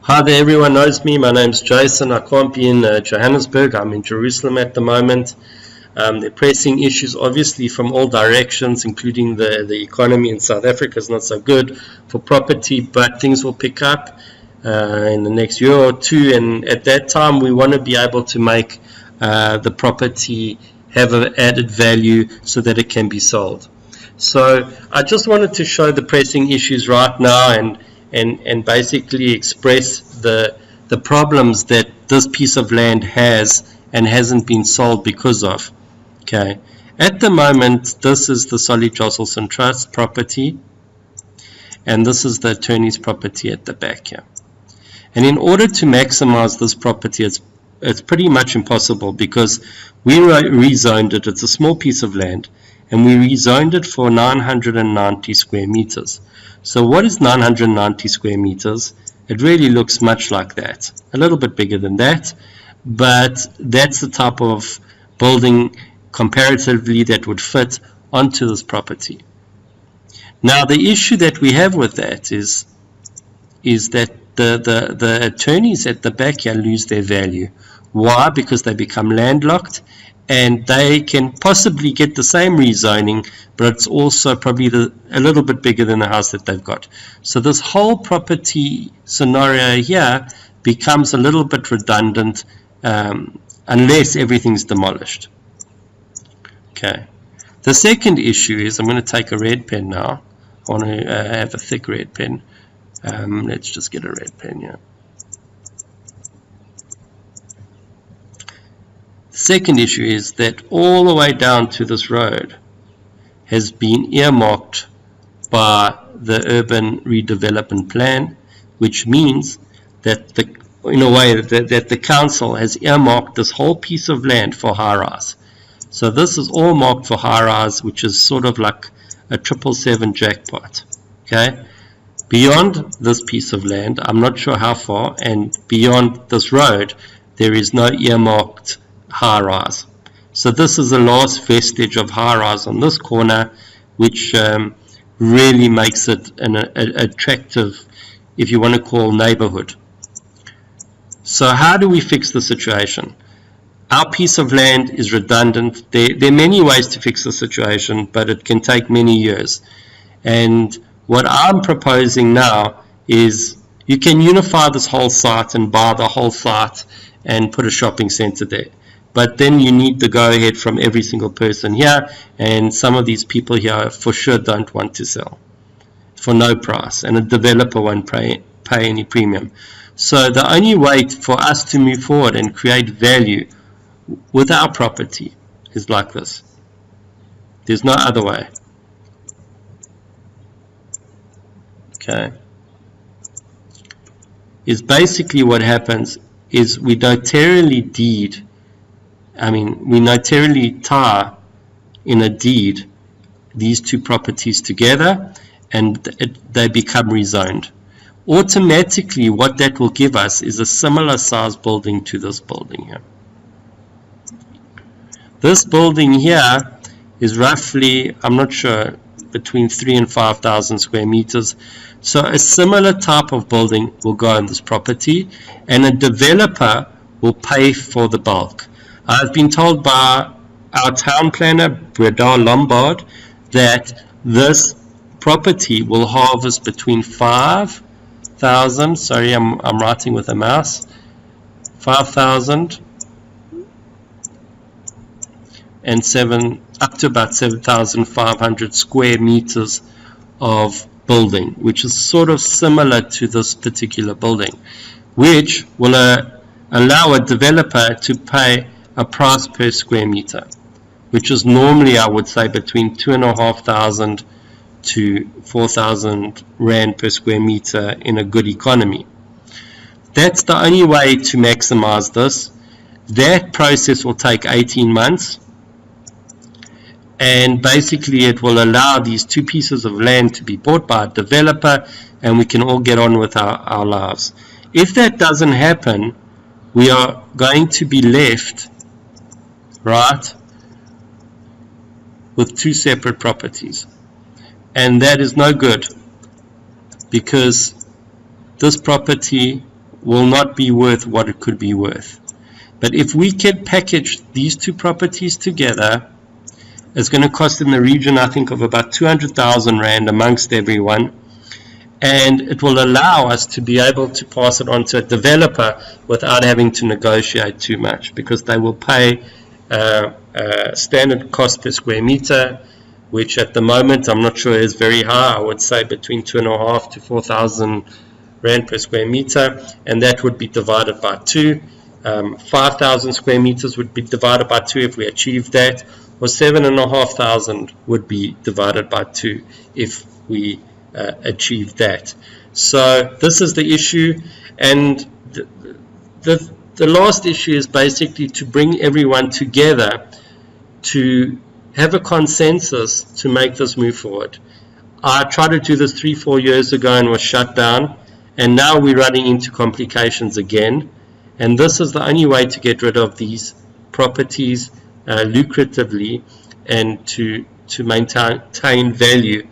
Hi there, everyone knows me. My name's Jason. I can't be in Johannesburg. I'm in Jerusalem at the moment. There are pressing issues, obviously, from all directions, including the economy in South Africa is not so good for property, but things will pick up in the next year or two. And at that time, we want to be able to make the property have an added value so that it can be sold. So I just wanted to show the pressing issues right now and basically express the problems that this piece of land has and hasn't been sold because of. Okay, at the moment, this is the Solly Josselson Trust property, and this is the attorney's property at the back here. And in order to maximize this property, it's pretty much impossible because we rezoned it. It's a small piece of land, and we rezoned it for 990 square meters. So what is 990 square meters? It really looks much like that, a little bit bigger than that, but that's the type of building comparatively that would fit onto this property. Now the issue that we have with that is that the attorneys at the back here lose their value. Why? Because they become landlocked, and they can possibly get the same rezoning, but it's also probably a little bit bigger than the house that they've got. So this whole property scenario here becomes a little bit redundant unless everything's demolished. Okay. The second issue is, I'm going to take a red pen now. I want to have a thick red pen. Let's just get a red pen here. Second issue is that all the way down to this road has been earmarked by the urban redevelopment plan, which means that in a way that the council has earmarked this whole piece of land for high-rise. So this is all marked for high-rise, which is sort of like a 777 jackpot. Okay, beyond this piece of land, I'm not sure how far, and beyond this road, there is no earmarked high-rise. So this is the last vestige of high-rise on this corner, which really makes it an attractive, if you want to call, neighborhood. So how do we fix the situation? Our piece of land is redundant. There are many ways to fix the situation, but it can take many years. And what I'm proposing now is you can unify this whole site and buy the whole site and put a shopping center there. But then you need the go-ahead from every single person here, and some of these people here for sure don't want to sell for no price, and a developer won't pay any premium. So the only way for us to move forward and create value with our property is like this. There's no other way. Okay. Is basically what happens is we notarily tie in a deed these two properties together, and they become rezoned. Automatically, what that will give us is a similar size building to this building here. This building here is roughly, I'm not sure, between 3,000 and 5,000 square meters. So a similar type of building will go on this property, and a developer will pay for the bulk. I've been told by our town planner, Bredar Lombard, that this property will harvest between 5,000, sorry, I'm writing with a mouse, 5,000 and up to about 7,500 square meters of building, which is sort of similar to this particular building, which will allow a developer to pay a price per square meter, which is normally, I would say, between 2,500 to 4,000 Rand per square meter in a good economy. That's the only way to maximize this. That process will take 18 months. And basically it will allow these two pieces of land to be bought by a developer, and we can all get on with our lives. If that doesn't happen, we are going to be left, right, with two separate properties. And that is no good, because this property will not be worth what it could be worth. But if we can package these two properties together, it's going to cost in the region, I think, of about 200,000 Rand amongst everyone. And it will allow us to be able to pass it on to a developer without having to negotiate too much, because they will pay standard cost per square meter, which at the moment I'm not sure is very high. I would say between 2,500 to 4,000 Rand per square meter, and that would be divided by 2. 5,000 square meters would be divided by 2 if we achieve that, or 7,500 would be divided by 2 if we achieve that. So this is the issue, and the last issue is basically to bring everyone together to have a consensus to make this move forward. I tried to do this 3-4 years ago and was shut down, and now we're running into complications again, and this is the only way to get rid of these properties lucratively and to maintain value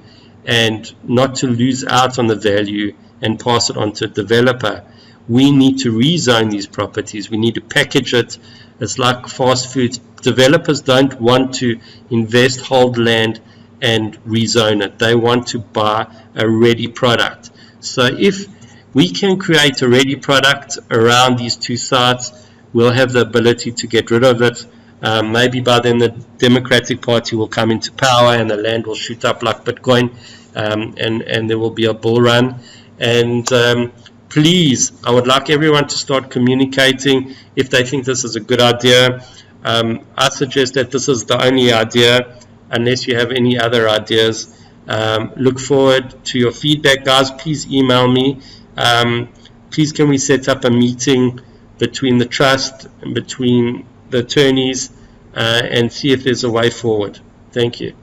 and not to lose out on the value and pass it on to a developer. We need to rezone these properties. We need to package it. It's like fast food. Developers don't want to invest, hold land and rezone it. They want to buy a ready product. So if we can create a ready product around these two sites, we'll have the ability to get rid of it. Maybe by then the Democratic Party will come into power and the land will shoot up like Bitcoin, and there will be a bull run. And please, I would like everyone to start communicating if they think this is a good idea. I suggest that this is the only idea, unless you have any other ideas. Look forward to your feedback, guys. Please email me. Please, can we set up a meeting between the trust and between the attorneys and see if there's a way forward. Thank you.